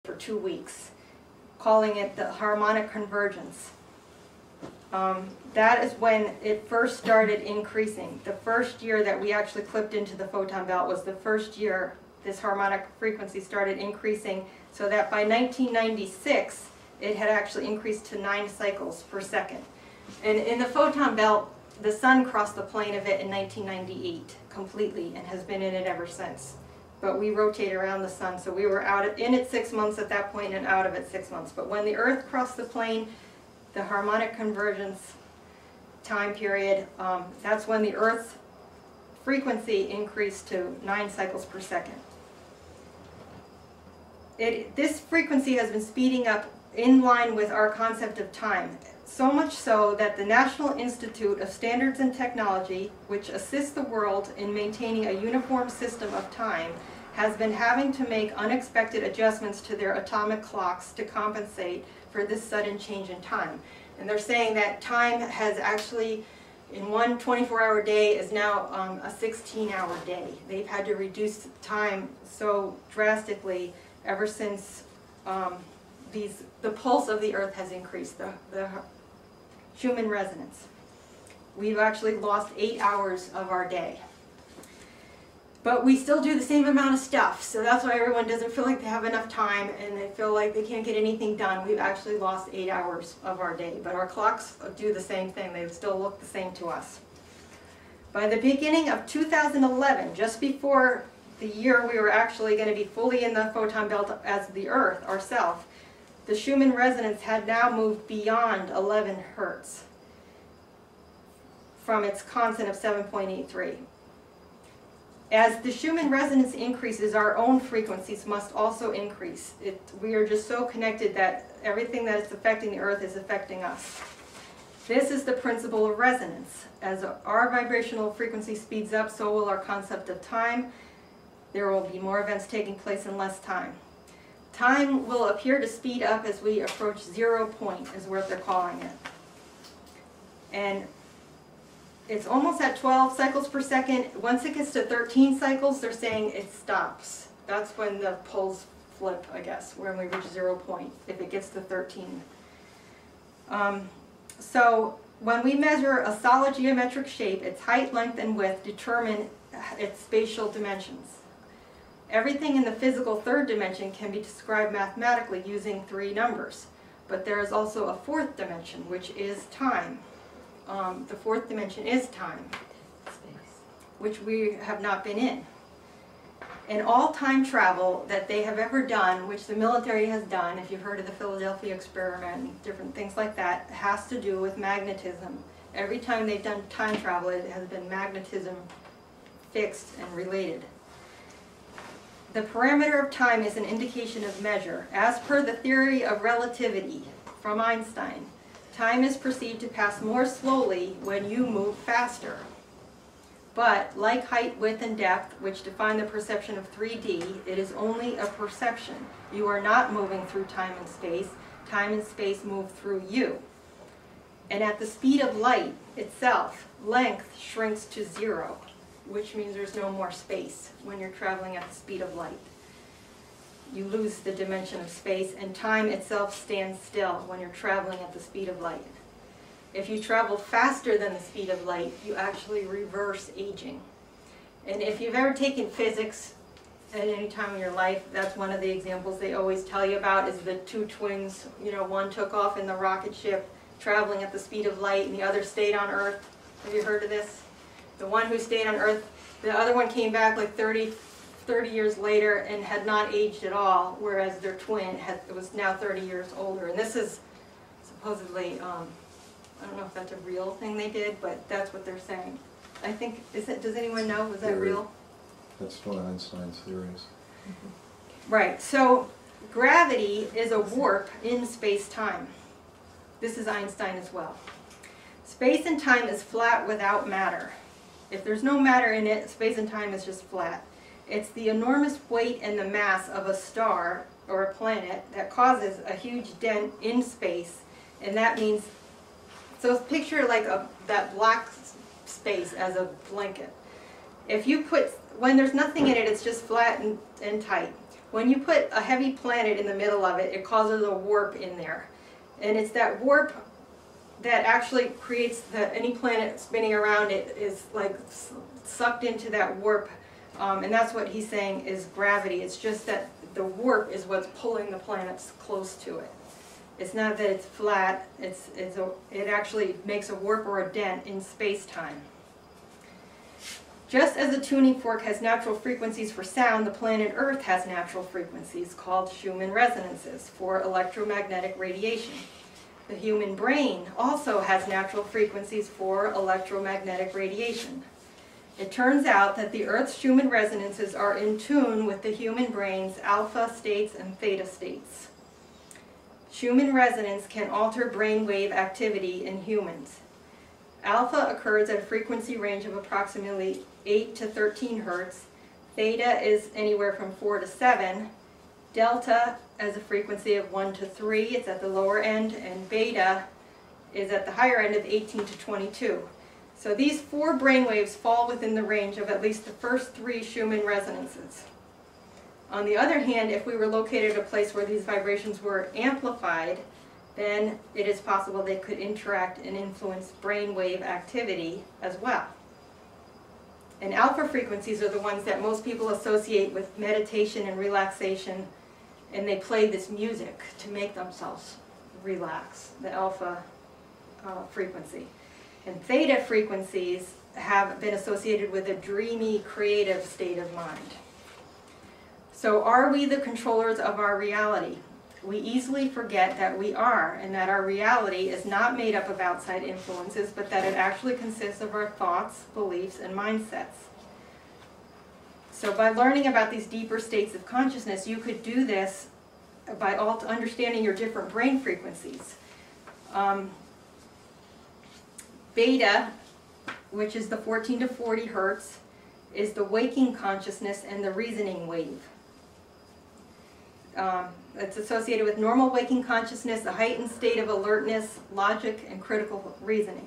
for 2 weeks, calling it the Harmonic Convergence. That is when it first started increasing. The first year that we actually clipped into the photon belt was the first year this harmonic frequency started increasing, so that by 1996 it had actually increased to 9 cycles per second. And in the photon belt, the sun crossed the plane of it in 1998 completely and has been in it ever since. But we rotate around the sun, so we were in it 6 months at that point and out of it 6 months. But when the Earth crossed the plane, the harmonic convergence time period, that's when the Earth's frequency increased to 9 cycles per second. This frequency has been speeding up in line with our concept of time, so much so that the National Institute of Standards and Technology, which assists the world in maintaining a uniform system of time, has been having to make unexpected adjustments to their atomic clocks to compensate for this sudden change in time. And they're saying that time has actually, in one 24-hour day, is now a 16-hour day. They've had to reduce time so drastically ever since the pulse of the Earth has increased, the Schumann Resonance. We've actually lost 8 hours of our day. But we still do the same amount of stuff, so that's why everyone doesn't feel like they have enough time and they feel like they can't get anything done. We've actually lost 8 hours of our day, but our clocks do the same thing. They still look the same to us. By the beginning of 2011, just before the year we were actually going to be fully in the photon belt as the Earth ourselves, the Schumann resonance had now moved beyond 11 hertz from its constant of 7.83. As the Schumann resonance increases, our own frequencies must also increase. We are just so connected that everything that is affecting the Earth is affecting us. This is the principle of resonance. As our vibrational frequency speeds up, so will our concept of time. There will be more events taking place in less time. Time will appear to speed up as we approach 0 point, is what they're calling it. And it's almost at 12 cycles per second. Once it gets to 13 cycles, they're saying it stops. That's when the poles flip, I guess, when we reach 0 point, if it gets to 13. So when we measure a solid geometric shape, its height, length, and width determine its spatial dimensions. Everything in the physical third dimension can be described mathematically using 3 numbers. But there is also a 4th dimension, which is time. The 4th dimension is time, which we have not been in. And all time travel that they have ever done, which the military has done, if you've heard of the Philadelphia experiment and different things like that, has to do with magnetism. Every time they've done time travel, it has been magnetism fixed and related. The parameter of time is an indication of measure. As per the theory of relativity from Einstein, time is perceived to pass more slowly when you move faster. But, like height, width, and depth, which define the perception of 3D, it is only a perception. You are not moving through time and space. Time and space move through you. And at the speed of light itself, length shrinks to 0, which means there's no more space when you're traveling at the speed of light. You lose the dimension of space, and time itself stands still when you're traveling at the speed of light. If you travel faster than the speed of light, you actually reverse aging. And if you've ever taken physics at any time in your life, that's one of the examples they always tell you about, is the 2 twins. You know, one took off in the rocket ship traveling at the speed of light, and the other stayed on Earth. Have you heard of this? The one who stayed on Earth, the other one came back like 30 years later and had not aged at all, whereas their twin was now 30 years older. And this is supposedly, I don't know if that's a real thing they did, but that's what they're saying. I think, does anyone know, was that real? That's one of Einstein's theories. Right, so gravity is a warp in space-time. This is Einstein as well. Space and time is flat without matter. If there's no matter in it, space and time is just flat. It's the enormous weight and the mass of a star or a planet that causes a huge dent in space, and that means, so picture like that black space as a blanket. If you put, when there's nothing in it, it's just flat and tight. When you put a heavy planet in the middle of it, it causes a warp in there. And it's that warp that actually creates any planet spinning around it is like sucked into that warp. And that's what he's saying is gravity. It's just that the warp is what's pulling the planets close to it. It's not that it's flat, it actually makes a warp or a dent in space-time. Just as the tuning fork has natural frequencies for sound, the planet Earth has natural frequencies called Schumann Resonances for electromagnetic radiation. The human brain also has natural frequencies for electromagnetic radiation. It turns out that the Earth's Schumann resonances are in tune with the human brain's alpha states and theta states. Schumann resonance can alter brainwave activity in humans. Alpha occurs at a frequency range of approximately 8 to 13 hertz. Theta is anywhere from 4 to 7. Delta has a frequency of 1 to 3. It's at the lower end. And beta is at the higher end of 18 to 22. So these 4 brainwaves fall within the range of at least the first 3 Schumann resonances. On the other hand, if we were located at a place where these vibrations were amplified, then it is possible they could interact and influence brainwave activity as well. And alpha frequencies are the ones that most people associate with meditation and relaxation, and they play this music to make themselves relax, the alpha frequency. And theta frequencies have been associated with a dreamy, creative state of mind. So are we the controllers of our reality? We easily forget that we are, and that our reality is not made up of outside influences, but that it actually consists of our thoughts, beliefs, and mindsets. So by learning about these deeper states of consciousness, you could do this by understanding your different brain frequencies. Beta, which is the 14 to 40 hertz, is the waking consciousness and the reasoning wave. It's associated with normal waking consciousness, a heightened state of alertness, logic, and critical reasoning.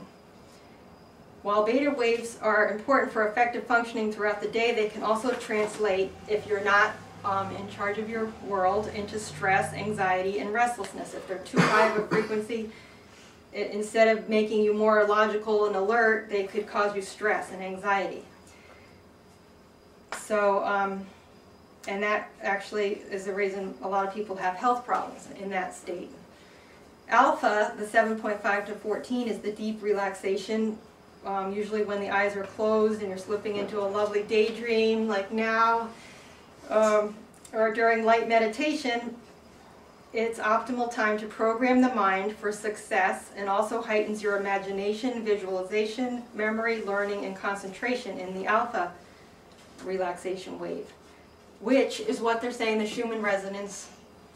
While beta waves are important for effective functioning throughout the day, they can also translate, if you're not in charge of your world, into stress, anxiety, and restlessness. If they're too high of a frequency, instead of making you more logical and alert, they could cause you stress and anxiety. So, and that actually is the reason a lot of people have health problems in that state. Alpha, the 7.5 to 14, is the deep relaxation, usually when the eyes are closed and you're slipping into a lovely daydream like now, or during light meditation. It's optimal time to program the mind for success, and also heightens your imagination, visualization, memory, learning, and concentration in the alpha relaxation wave, which is what they're saying the Schumann resonance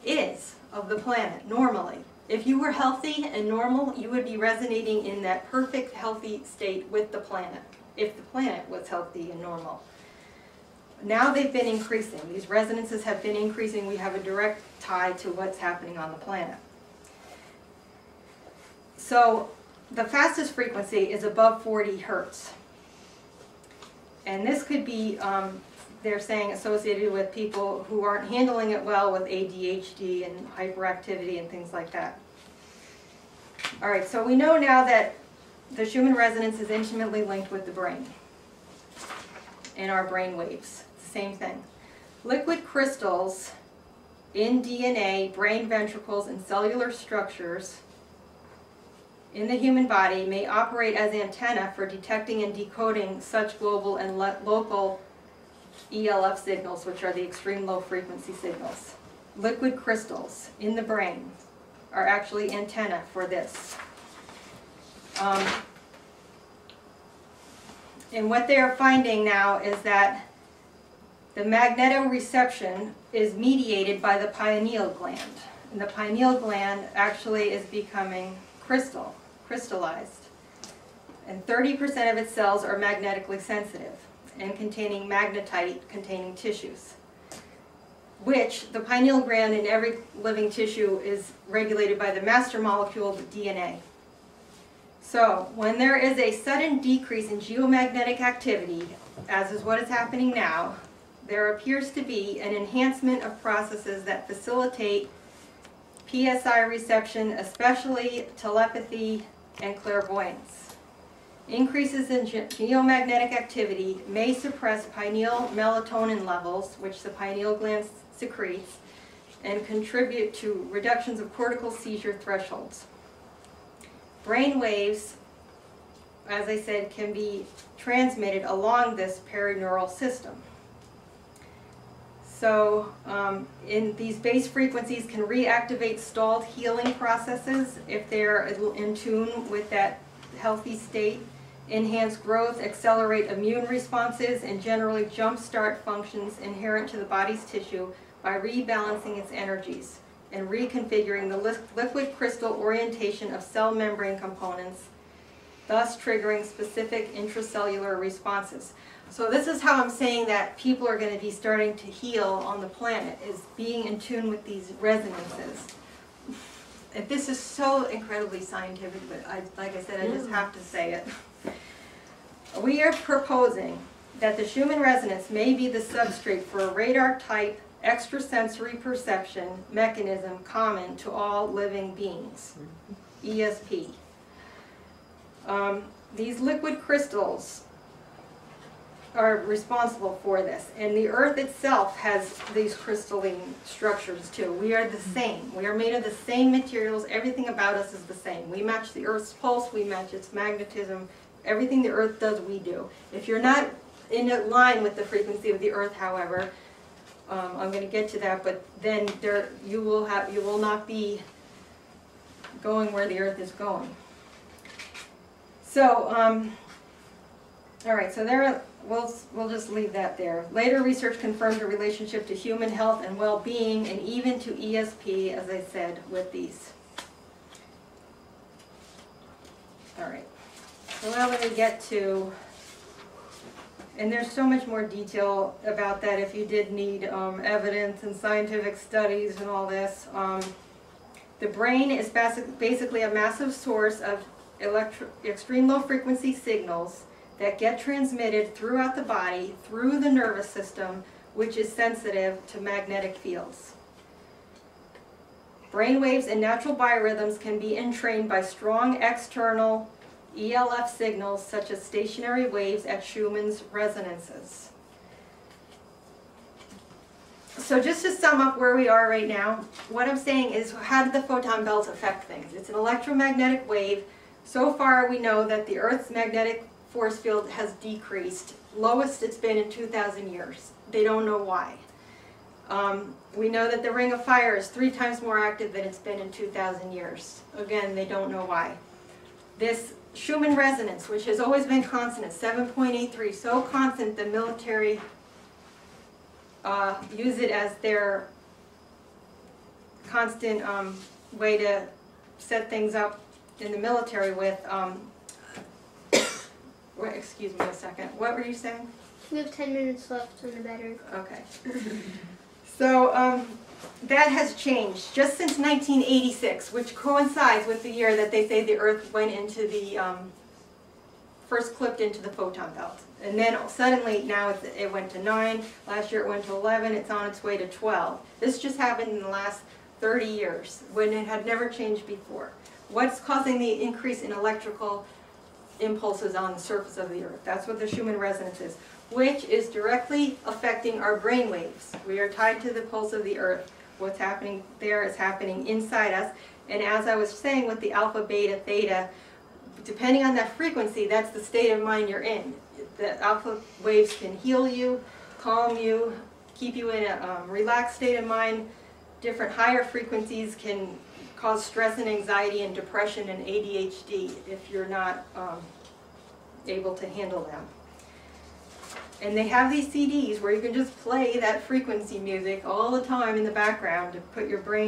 is of the planet normally. If you were healthy and normal, you would be resonating in that perfect healthy state with the planet, if the planet was healthy and normal. Now they've been increasing. These resonances have been increasing. We have a direct tie to what's happening on the planet. So the fastest frequency is above 40 hertz. And this could be, they're saying, associated with people who aren't handling it well with ADHD and hyperactivity and things like that. All right, so we know now that the Schumann resonance is intimately linked with the brain and our brain waves. Same thing. Liquid crystals in DNA, brain ventricles, and cellular structures in the human body may operate as antenna for detecting and decoding such global and local ELF signals, which are the extreme low frequency signals. Liquid crystals in the brain are actually antenna for this. And what they are finding now is that the magnetoreception is mediated by the pineal gland. And the pineal gland actually is becoming crystallized. And 30% of its cells are magnetically sensitive and containing magnetite-containing tissues, which the pineal gland in every living tissue is regulated by the master molecule, the DNA. So when there is a sudden decrease in geomagnetic activity, as is what is happening now, there appears to be an enhancement of processes that facilitate PSI reception, especially telepathy and clairvoyance. Increases in geomagnetic activity may suppress pineal melatonin levels, which the pineal gland secretes, and contribute to reductions of cortical seizure thresholds. Brain waves, as I said, can be transmitted along this perineural system. So in these base frequencies can reactivate stalled healing processes if they're in tune with that healthy state, enhance growth, accelerate immune responses, and generally jumpstart functions inherent to the body's tissue by rebalancing its energies and reconfiguring the liquid crystal orientation of cell membrane components, thus triggering specific intracellular responses. So this is how I'm saying that people are going to be starting to heal on the planet, is being in tune with these resonances. This is so incredibly scientific, but like I said, I just have to say it. We are proposing that the Schumann resonance may be the substrate for a radar-type extrasensory perception mechanism common to all living beings, ESP. These liquid crystals are responsible for this, and the earth itself has these crystalline structures too. We are the same. We are made of the same materials. Everything about us is the same. We match the earth's pulse, we match its magnetism. Everything the earth does, we do. If you're not in line with the frequency of the earth, however, I'm going to get to that, but then you will not be going where the earth is going. So, all right, so there, we'll just leave that there. Later research confirmed a relationship to human health and well-being, and even to ESP, as I said, with these. All right, so now let me get to, and there's so much more detail about that if you did need evidence and scientific studies and all this. The brain is basically a massive source of extreme low frequency signals that get transmitted throughout the body through the nervous system, which is sensitive to magnetic fields. Brain waves and natural biorhythms can be entrained by strong external ELF signals such as stationary waves at Schumann's resonances. So just to sum up where we are right now, what I'm saying is, how did the photon belt affect things? It's an electromagnetic wave. So far we know that the Earth's magnetic force field has decreased. Lowest it's been in 2,000 years. They don't know why. We know that the Ring of Fire is 3 times more active than it's been in 2,000 years. Again, they don't know why. This Schumann resonance, which has always been constant at 7.83, so constant the military use it as their constant way to set things up in the military with, excuse me a second, what were you saying? We have 10 minutes left on the battery. Okay. So that has changed just since 1986, which coincides with the year that they say the Earth went into the, first clipped into the photon belt. And then suddenly now it went to 9, last year it went to 11, it's on its way to 12. This just happened in the last 30 years when it had never changed before. What's causing the increase in electrical impulses on the surface of the Earth? That's what the Schumann resonance is, which is directly affecting our brain waves. We are tied to the pulse of the Earth. What's happening there is happening inside us. And as I was saying with the alpha, beta, theta, depending on that frequency, that's the state of mind you're in. The alpha waves can heal you, calm you, keep you in a relaxed state of mind. Different higher frequencies can cause stress and anxiety and depression and ADHD if you're not able to handle them. And they have these CDs where you can just play that frequency music all the time in the background to put your brain